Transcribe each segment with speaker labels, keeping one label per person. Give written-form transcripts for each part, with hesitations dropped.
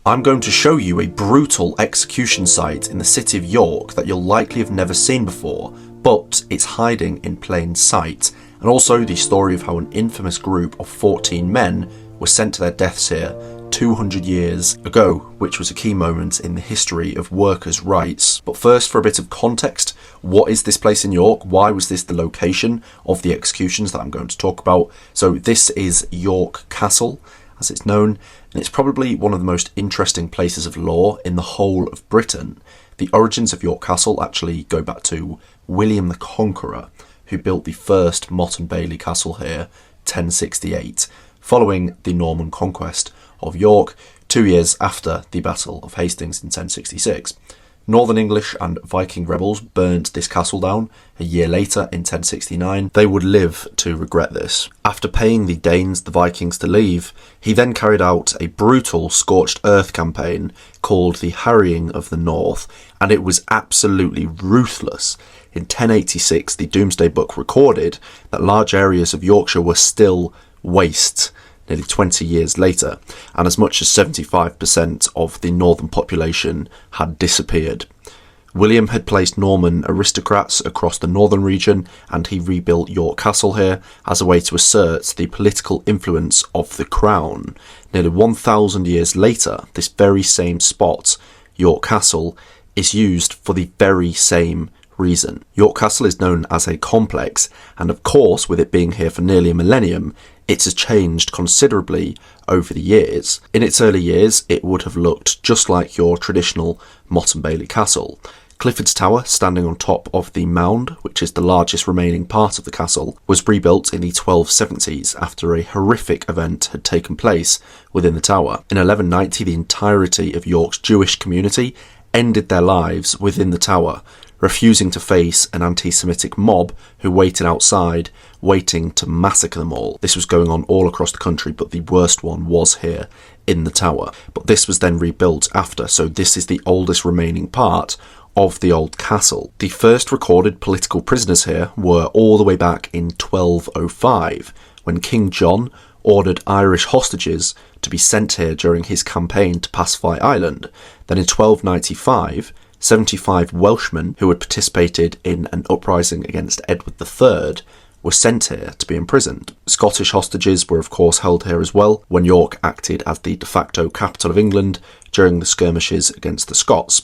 Speaker 1: I'm going to show you a brutal execution site in the city of York that you'll likely have never seen before, but it's hiding in plain sight, and also the story of how an infamous group of 14 men were sent to their deaths here 200 years ago, which was a key moment in the history of workers' rights. But first, for a bit of context, what is this place in York? Why was this the location of the executions that I'm going to talk about? So this is York Castle, as it's known, and it's probably one of the most interesting places of law in the whole of Britain. The origins of York Castle actually go back to William the Conqueror, who built the first Motte and Bailey Castle here, 1068, following the Norman conquest of York 2 years after the Battle of Hastings in 1066. Northern English and Viking rebels burned this castle down a year later in 1069. They would live to regret this. After paying the Danes, the Vikings, to leave, he then carried out a brutal scorched earth campaign called the Harrying of the North, and it was absolutely ruthless. In 1086, the Domesday Book recorded that large areas of Yorkshire were still waste nearly 20 years later, and as much as 75% of the northern population had disappeared. William had placed Norman aristocrats across the northern region, and he rebuilt York Castle here as a way to assert the political influence of the crown. Nearly 1,000 years later, this very same spot, York Castle, is used for the very same reason. York Castle is known as a complex, and of course, with it being here for nearly a millennium, it has changed considerably over the years. In its early years, it would have looked just like your traditional Motte and Bailey Castle. Clifford's Tower, standing on top of the mound, which is the largest remaining part of the castle, was rebuilt in the 1270s after a horrific event had taken place within the tower. In 1190, the entirety of York's Jewish community ended their lives within the tower, refusing to face an anti-Semitic mob who waited outside, waiting to massacre them all. This was going on all across the country, but the worst one was here in the tower. But this was then rebuilt after, so this is the oldest remaining part of the old castle. The first recorded political prisoners here were all the way back in 1205, when King John ordered Irish hostages to be sent here during his campaign to pacify Ireland. Then in 1295, 75 Welshmen who had participated in an uprising against Edward III were sent here to be imprisoned. Scottish hostages were of course held here as well, when York acted as the de facto capital of England during the skirmishes against the Scots.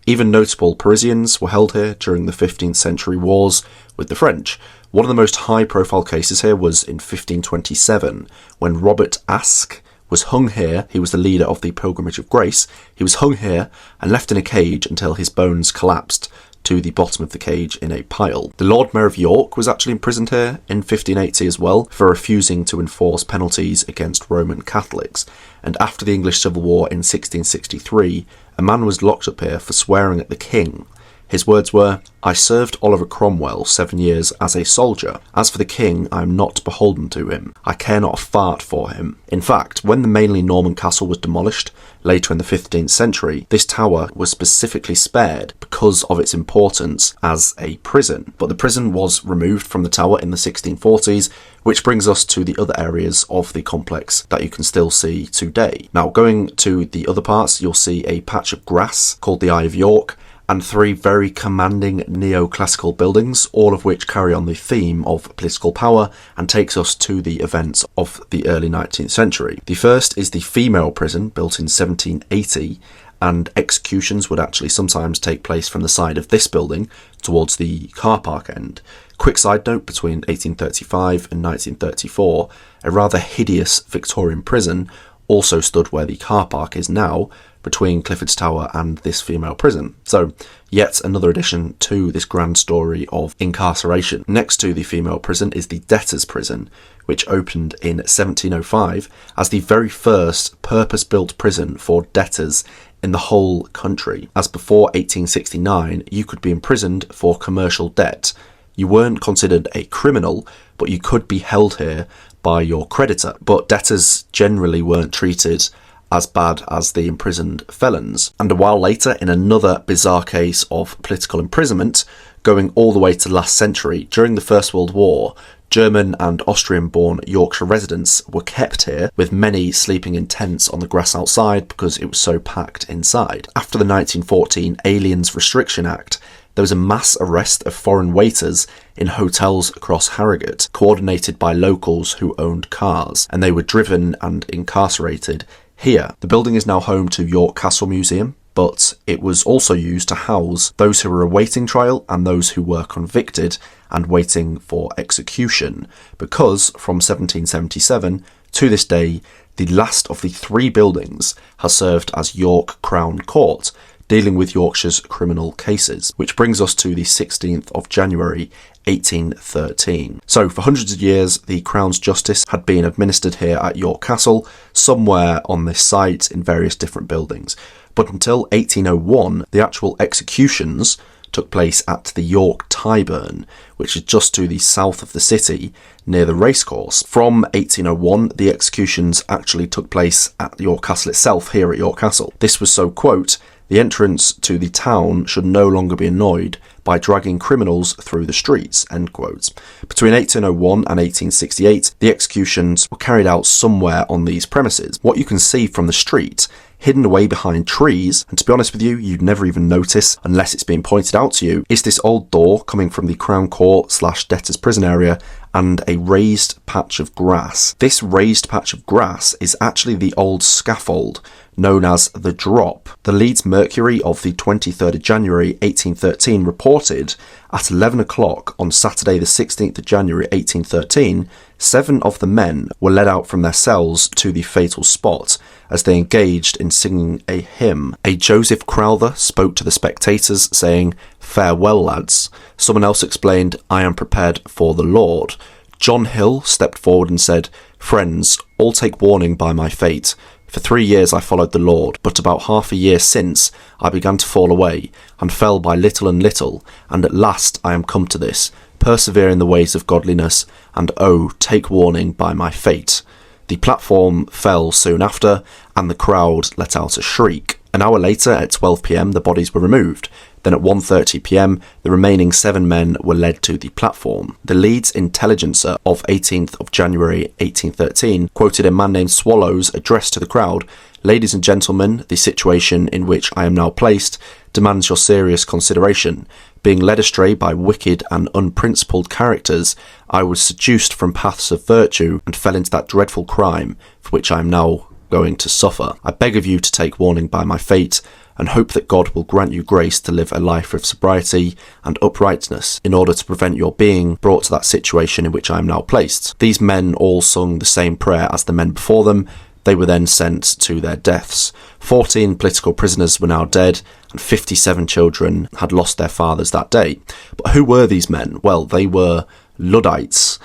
Speaker 1: Even notable Parisians were held here during the 15th century wars with the French. One of the most high-profile cases here was in 1527, when Robert Aske was hung here. He was the leader of the Pilgrimage of Grace. He was hung here and left in a cage until his bones collapsed to the bottom of the cage in a pile. The Lord Mayor of York was actually imprisoned here in 1580 as well for refusing to enforce penalties against Roman Catholics. And after the English Civil War in 1663, a man was locked up here for swearing at the king. His words were, "I served Oliver Cromwell 7 years as a soldier. As for the king, I am not beholden to him. I care not a fart for him." In fact, when the mainly Norman castle was demolished later in the 15th century, this tower was specifically spared because of its importance as a prison. But the prison was removed from the tower in the 1640s, which brings us to the other areas of the complex that you can still see today. Now, going to the other parts, you'll see a patch of grass called the Eye of York, and 3 very commanding neoclassical buildings, all of which carry on the theme of political power and takes us to the events of the early 19th century. The first is the female prison, built in 1780, and executions would actually sometimes take place from the side of this building towards the car park end. Quick side note, between 1835 and 1934, a rather hideous Victorian prison also stood where the car park is now, between Clifford's Tower and this female prison. So, yet another addition to this grand story of incarceration. Next to the female prison is the debtors' prison, which opened in 1705 as the very first purpose-built prison for debtors in the whole country. As before 1869, you could be imprisoned for commercial debt. You weren't considered a criminal, but you could be held here by your creditor. But debtors generally weren't treated as bad as the imprisoned felons. And a while later, in another bizarre case of political imprisonment, going all the way to last century, during the First World War, German and Austrian-born Yorkshire residents were kept here, with many sleeping in tents on the grass outside because it was so packed inside. After the 1914 Aliens Restriction Act, there was a mass arrest of foreign waiters in hotels across Harrogate, coordinated by locals who owned cars, and they were driven and incarcerated here. The building is now home to York Castle Museum, but it was also used to house those who were awaiting trial and those who were convicted and waiting for execution, because from 1777 to this day, the last of the 3 buildings has served as York Crown Court, dealing with Yorkshire's criminal cases, which brings us to the 16th of January 1813. So for hundreds of years, the Crown's justice had been administered here at York Castle, somewhere on this site in various different buildings. But until 1801, the actual executions took place at the York Tyburn, which is just to the south of the city, near the racecourse. From 1801, the executions actually took place at York Castle itself, here at York Castle. This was so, quote, the entrance to the town should no longer be annoyed by dragging criminals through the streets, end quote. Between 1801 and 1868, the executions were carried out somewhere on these premises. What you can see from the street, hidden away behind trees, and to be honest with you, you'd never even notice unless it's being pointed out to you, is this old door coming from the Crown Court / debtor's prison area and a raised patch of grass. This raised patch of grass is actually the old scaffold known as the Drop. The Leeds Mercury of the 23rd of January 1813 reported at 11 o'clock on Saturday the 16th of January 1813, 7 of the men were led out from their cells to the fatal spot as they engaged in singing a hymn. A Joseph Crowther spoke to the spectators saying, "Farewell, lads." Someone else explained, "I am prepared for the Lord." John Hill stepped forward and said, "Friends, all take warning by my fate. For 3 years I followed the Lord, but about half a year since I began to fall away, and fell by little and little, and at last I am come to this. Persevere in the ways of godliness, and oh, take warning by my fate." The platform fell soon after, and the crowd let out a shriek. An hour later, at 12 p.m, the bodies were removed. Then at 1:30 p.m, the remaining 7 men were led to the platform. The Leeds Intelligencer of 18th of January 1813 quoted a man named Swallow's address to the crowd, "Ladies and gentlemen, the situation in which I am now placed demands your serious consideration. Being led astray by wicked and unprincipled characters, I was seduced from paths of virtue and fell into that dreadful crime for which I am now going to suffer. I beg of you to take warning by my fate, and hope that God will grant you grace to live a life of sobriety and uprightness in order to prevent your being brought to that situation in which I am now placed." These men all sung the same prayer as the men before them. They were then sent to their deaths. 14 political prisoners were now dead, and 57 children had lost their fathers that day. But who were these men? Well, they were Luddites.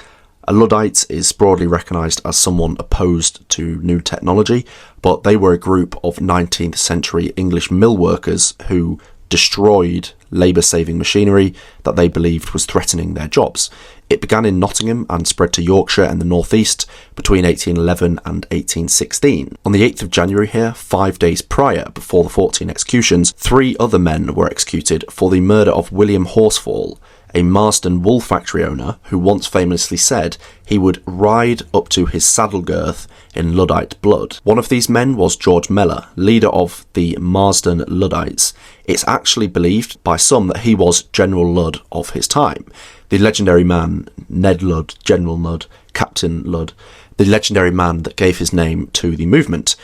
Speaker 1: A Luddite is broadly recognised as someone opposed to new technology, but they were a group of 19th century English mill workers who destroyed labour-saving machinery that they believed was threatening their jobs. It began in Nottingham and spread to Yorkshire and the North East between 1811 and 1816. On the 8th of January here, 5 days prior, before the 14 executions, 3 other men were executed for the murder of William Horsfall, a Marsden wool factory owner who once famously said he would ride up to his saddle girth in Luddite blood. One of these men was George Mellor, leader of the Marsden Luddites. It's actually believed by some that he was General Ludd of his time. The legendary man, Ned Ludd, General Ludd, Captain Ludd, the legendary man that gave his name to the movement.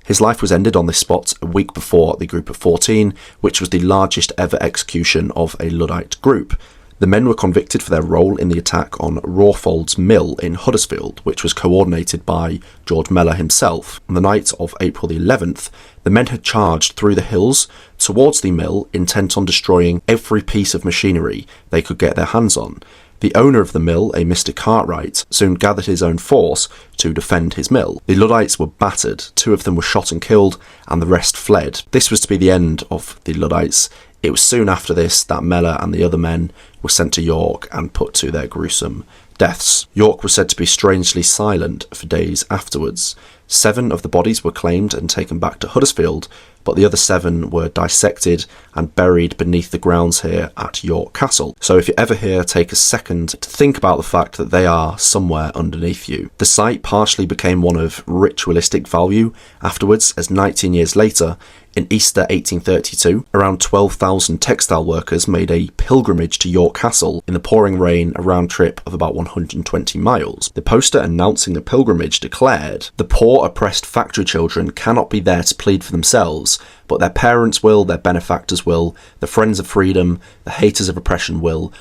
Speaker 1: His life was ended on this spot a week before the group of 14, which was the largest ever execution of a Luddite group. The men were convicted for their role in the attack on Rawfold's Mill in Huddersfield, which was coordinated by George Mellor himself. On the night of April the 11th, the men had charged through the hills towards the mill, intent on destroying every piece of machinery they could get their hands on. The owner of the mill, a Mr. Cartwright, soon gathered his own force to defend his mill. The Luddites were battered, 2 of them were shot and killed, and the rest fled. This was to be the end of the Luddites. It was soon after this that Mellor and the other men were sent to York and put to their gruesome deaths. York was said to be strangely silent for days afterwards. 7 of the bodies were claimed and taken back to Huddersfield, but the other 7 were dissected and buried beneath the grounds here at York Castle. So if you're ever here, take a second to think about the fact that they are somewhere underneath you. The site partially became one of ritualistic value afterwards, as 19 years later, in Easter 1832, around 12,000 textile workers made a pilgrimage to York Castle in the pouring rain, a round trip of about 120 miles. The poster announcing the pilgrimage declared, "The poor oppressed factory children cannot be there to plead for themselves, but their parents will, their benefactors will, the friends of freedom, the haters of oppression will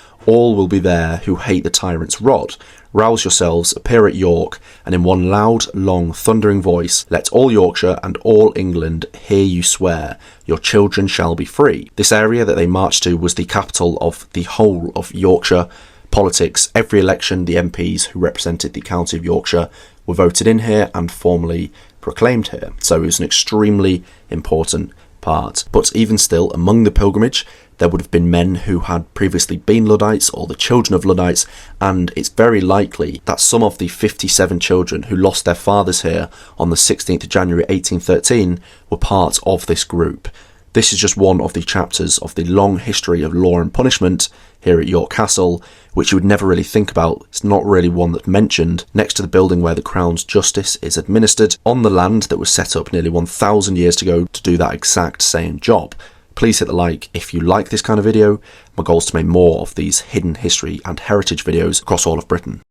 Speaker 1: be there who hate the tyrant's rod. Rouse yourselves, appear at York, and in one loud, long, thundering voice, let all Yorkshire and all England hear you swear, your children shall be free." This area that they marched to was the capital of the whole of Yorkshire politics. Every election, the MPs who represented the county of Yorkshire were voted in here and formally proclaimed here. So it was an extremely important part. But even still, among the pilgrimage, there would have been men who had previously been Luddites or the children of Luddites, and it's very likely that some of the 57 children who lost their fathers here on the 16th of January 1813 were part of this group. This is just one of the chapters of the long history of law and punishment here at York Castle, which you would never really think about. It's not really one that's mentioned next to the building where the Crown's justice is administered, on the land that was set up nearly 1,000 years ago to do that exact same job. Please hit the like if you like this kind of video. My goal is to make more of these hidden history and heritage videos across all of Britain.